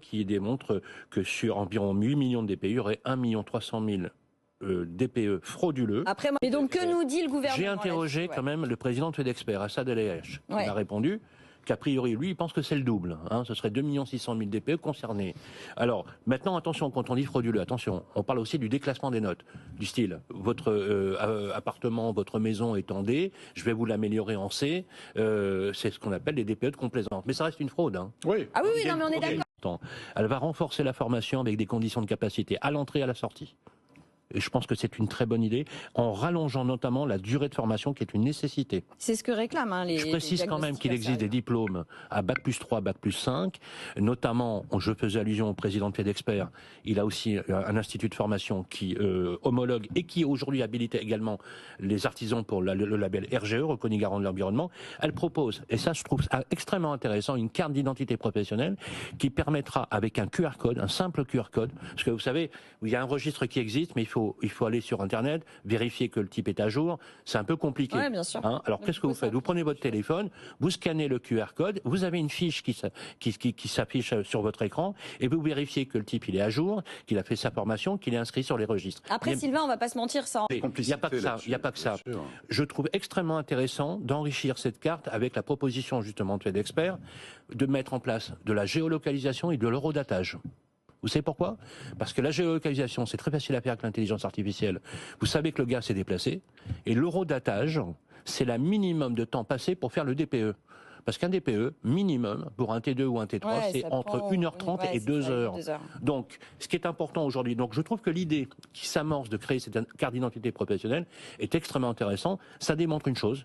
qui démontre que sur environ 8 millions de DPE, il y aurait 1,3 million DPE frauduleux. Après, mais donc que nous dit le gouvernement? J'ai interrogé quand même le président de FedExpert, Assad El-Ayache, qui m'a répondu qu'a priori, lui, il pense que c'est le double. Ce serait 2 600 000 DPE concernés. Alors, maintenant, attention, quand on dit frauduleux, attention, on parle aussi du déclassement des notes. Du style, votre appartement, votre maison est en D, je vais vous l'améliorer en C. C'est ce qu'on appelle les DPE de complaisance. Mais ça reste une fraude. Oui. Ah oui, non, mais on est d'accord. Elle va renforcer la formation avec des conditions de capacité à l'entrée et à la sortie. Et je pense que c'est une très bonne idée, en rallongeant notamment la durée de formation qui est une nécessité. C'est ce que réclament les. Je précise quand même qu'il existe des diplômes à Bac+3, Bac+5, notamment, je faisais allusion au président de FedExpert, il a aussi un institut de formation qui homologue et qui aujourd'hui habilite également les artisans pour le label RGE, reconnu garant de l'environnement. Elle propose, et ça je trouve extrêmement intéressant, une carte d'identité professionnelle qui permettra avec un QR code, un simple QR code, parce que vous savez, il y a un registre qui existe, mais il faut aller sur Internet, vérifier que le type est à jour. C'est un peu compliqué. Ouais, bien sûr. Alors, qu'est-ce que vous faites? Vous prenez votre téléphone, vous scannez le QR code, vous avez une fiche qui s'affiche sur votre écran, et vous vérifiez que le type il est à jour, qu'il a fait sa formation, qu'il est inscrit sur les registres. Après, Sylvain, on va pas se mentir, ça. Il n'y a pas que ça. Il n'y a pas que ça. Je trouve extrêmement intéressant d'enrichir cette carte avec la proposition justement de FedExpert de mettre en place de la géolocalisation et de l'eurodatage. Vous savez pourquoi? Parce que la géolocalisation, c'est très facile à faire avec l'intelligence artificielle. Vous savez que le gars s'est déplacé. Et l'eurodatage, c'est la minimum de temps passé pour faire le DPE. Parce qu'un DPE, minimum, pour un T2 ou un T3, c'est entre 1h30 et 2 heures. Donc, ce qui est important aujourd'hui, donc je trouve que l'idée qui s'amorce de créer cette carte d'identité professionnelle est extrêmement intéressante. Ça démontre une chose,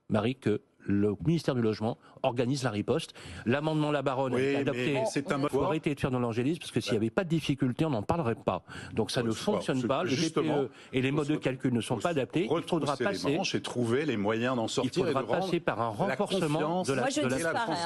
Marie, que le ministère du Logement organise la riposte. L'amendement La Baronne est adopté. Il faut arrêter de faire de l'angélisme parce que s'il n'y avait pas de difficulté, on n'en parlerait pas. Donc ça ne fonctionne pas. Le DPE et les modes de calcul ne sont pas adaptés. Il faudra passer. Et trouver les moyens d'en sortir. Il faudra passer par un renforcement de la